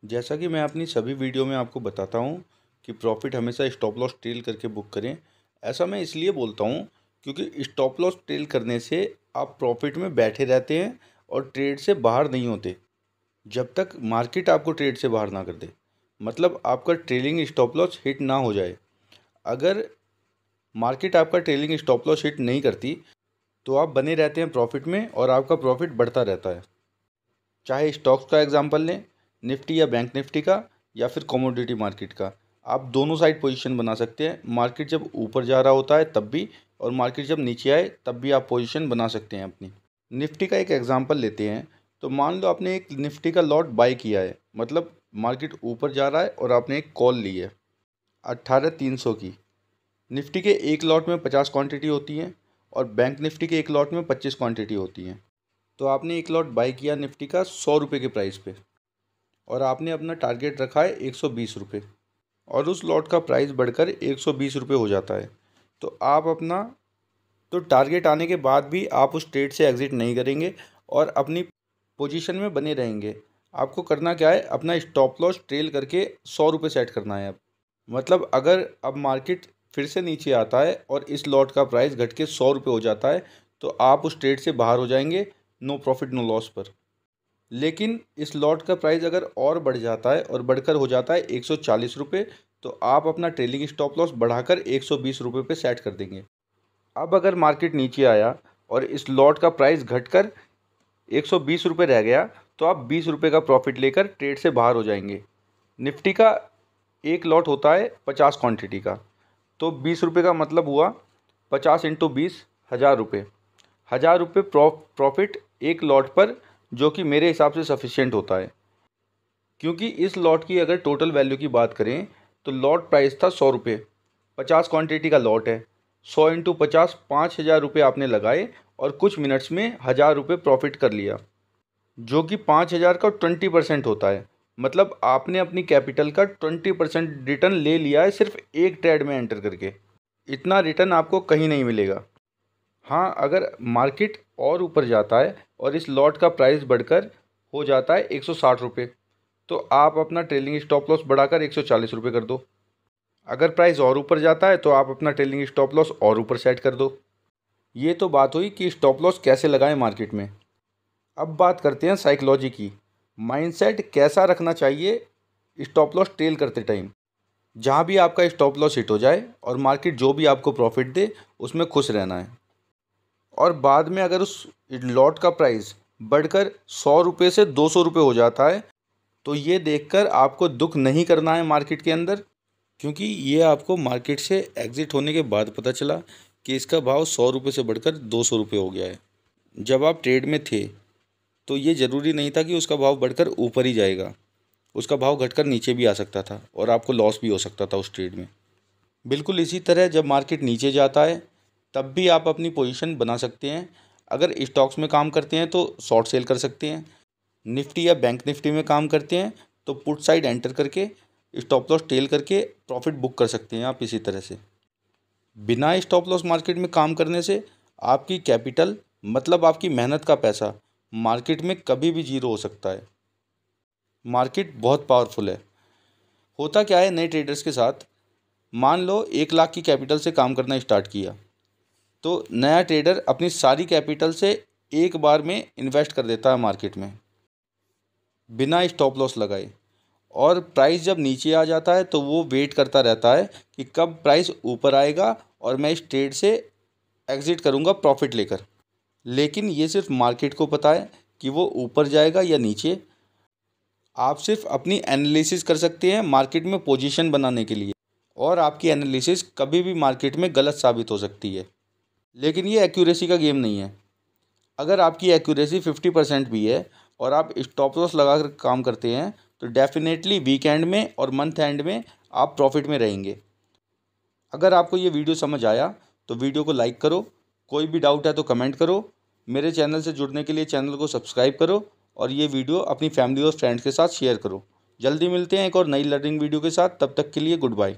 जैसा कि मैं अपनी सभी वीडियो में आपको बताता हूँ कि प्रॉफिट हमेशा स्टॉप लॉस ट्रेल करके बुक करें। ऐसा मैं इसलिए बोलता हूँ क्योंकि स्टॉप लॉस ट्रेल करने से आप प्रॉफिट में बैठे रहते हैं और ट्रेड से बाहर नहीं होते जब तक मार्केट आपको ट्रेड से बाहर ना कर दे। मतलब आपका ट्रेलिंग स्टॉप लॉस हिट ना हो जाए। अगर मार्केट आपका ट्रेलिंग स्टॉप लॉस हिट नहीं करती तो आप बने रहते हैं प्रॉफिट में और आपका प्रॉफिट बढ़ता रहता है। चाहे स्टॉक्स का एग्जांपल लें, निफ्टी या बैंक निफ्टी का, या फिर कमोडिटी मार्केट का। आप दोनों साइड पोजीशन बना सकते हैं। मार्केट जब ऊपर जा रहा होता है तब भी, और मार्केट जब नीचे आए तब भी आप पोजीशन बना सकते हैं अपनी। निफ्टी का एक एग्जांपल लेते हैं। तो मान लो आपने एक निफ्टी का लॉट बाई किया है, मतलब मार्केट ऊपर जा रहा है और आपने एक कॉल ली है 18,300 की। निफ्टी के एक लॉट में 50 क्वांटिटी होती है और बैंक निफ्टी के एक लॉट में 25 क्वांटिटी होती है। तो आपने एक लॉट बाई किया निफ्टी का 100 रुपये के प्राइस पे, और आपने अपना टारगेट रखा है 120 रुपये, और उस लॉट का प्राइस बढ़कर 120 रुपये हो जाता है। तो आप अपना टारगेट आने के बाद भी आप उस ट्रेड से एग्ज़िट नहीं करेंगे और अपनी पोजीशन में बने रहेंगे। आपको करना क्या है, अपना स्टॉप लॉस ट्रेल करके 100 रुपये सेट करना है अब। मतलब अगर अब मार्केट फिर से नीचे आता है और इस लॉट का प्राइस घट के 100 रुपये हो जाता है तो आप उस ट्रेड से बाहर हो जाएंगे, नो प्रॉफिट नो लॉस पर। लेकिन इस लॉट का प्राइस अगर और बढ़ जाता है और बढ़कर हो जाता है 140 रुपये, तो आप अपना ट्रेलिंग स्टॉप लॉस बढ़ाकर 120 रुपये पे सेट कर देंगे। अब अगर मार्केट नीचे आया और इस लॉट का प्राइस घटकर 120 रुपये रह गया तो आप 20 रुपये का प्रॉफिट लेकर ट्रेड से बाहर हो जाएंगे। निफ्टी का एक लॉट होता है 50 क्वांटिटी का, तो 20 रुपये का मतलब हुआ 50 इंटू 20, 1000 रुपये। 1000 रुपये प्रॉफिट एक लॉट पर, जो कि मेरे हिसाब से सफिशिएंट होता है। क्योंकि इस लॉट की अगर टोटल वैल्यू की बात करें तो लॉट प्राइस था 100 रुपये, 50 क्वांटिटी का लॉट है। 100 इंटू 50, 5,000 रुपये आपने लगाए और कुछ मिनट्स में 1000 रुपये प्रॉफिट कर लिया, जो कि 5,000 का 20% होता है। मतलब आपने अपनी कैपिटल का 20% रिटर्न ले लिया है सिर्फ एक ट्रेड में एंटर करके। इतना रिटर्न आपको कहीं नहीं मिलेगा। हाँ, अगर मार्केट और ऊपर जाता है और इस लॉट का प्राइस बढ़कर हो जाता है 160 रुपये, तो आप अपना ट्रेलिंग स्टॉप लॉस बढ़ाकर 140 रुपये कर दो। अगर प्राइस और ऊपर जाता है तो आप अपना ट्रेलिंग स्टॉप लॉस और ऊपर सेट कर दो। ये तो बात हुई कि स्टॉप लॉस कैसे लगाएं मार्केट में। अब बात करते हैं साइकोलॉजी की। माइंडसेट कैसा रखना चाहिए स्टॉप लॉस ट्रेल करते टाइम। जहाँ भी आपका स्टॉप लॉस हिट हो जाए और मार्केट जो भी आपको प्रॉफिट दे उसमें खुश रहना है। और बाद में अगर उस लॉट का प्राइस बढ़कर 100 रुपये से 200 रुपये हो जाता है तो ये देखकर आपको दुख नहीं करना है मार्केट के अंदर, क्योंकि ये आपको मार्केट से एग्ज़िट होने के बाद पता चला कि इसका भाव 100 रुपये से बढ़कर 200 रुपये हो गया है। जब आप ट्रेड में थे तो ये ज़रूरी नहीं था कि उसका भाव बढ़कर ऊपर ही जाएगा, उसका भाव घटकर नीचे भी आ सकता था और आपको लॉस भी हो सकता था उस ट्रेड में। बिल्कुल इसी तरह जब मार्केट नीचे जाता है तब भी आप अपनी पोजीशन बना सकते हैं। अगर स्टॉक्स में काम करते हैं तो शॉर्ट सेल कर सकते हैं। निफ्टी या बैंक निफ्टी में काम करते हैं तो पुट साइड एंटर करके स्टॉप लॉस टेल करके प्रॉफिट बुक कर सकते हैं आप इसी तरह से। बिना स्टॉप लॉस मार्केट में काम करने से आपकी कैपिटल, मतलब आपकी मेहनत का पैसा, मार्केट में कभी भी जीरो हो सकता है। मार्केट बहुत पावरफुल है। होता क्या है नए ट्रेडर्स के साथ, मान लो 1 लाख की कैपिटल से काम करना स्टार्ट किया तो नया ट्रेडर अपनी सारी कैपिटल से एक बार में इन्वेस्ट कर देता है मार्केट में बिना स्टॉप लॉस लगाए। और प्राइस जब नीचे आ जाता है तो वो वेट करता रहता है कि कब प्राइस ऊपर आएगा और मैं इस ट्रेड से एग्ज़िट करूँगा प्रॉफिट लेकर। लेकिन ये सिर्फ मार्केट को पता है कि वो ऊपर जाएगा या नीचे। आप सिर्फ अपनी एनालिसिस कर सकते हैं मार्केट में पोजीशन बनाने के लिए, और आपकी एनालिसिस कभी भी मार्केट में गलत साबित हो सकती है। लेकिन ये एक्यूरेसी का गेम नहीं है। अगर आपकी एक्यूरेसी 50% भी है और आप स्टॉप लॉस लगा कर काम करते हैं तो डेफिनेटली वीकेंड में और मंथ एंड में आप प्रॉफिट में रहेंगे। अगर आपको ये वीडियो समझ आया तो वीडियो को लाइक करो, कोई भी डाउट है तो कमेंट करो, मेरे चैनल से जुड़ने के लिए चैनल को सब्सक्राइब करो और ये वीडियो अपनी फैमिली और फ्रेंड्स के साथ शेयर करो। जल्दी मिलते हैं एक और नई लर्निंग वीडियो के साथ, तब तक के लिए गुड बाय।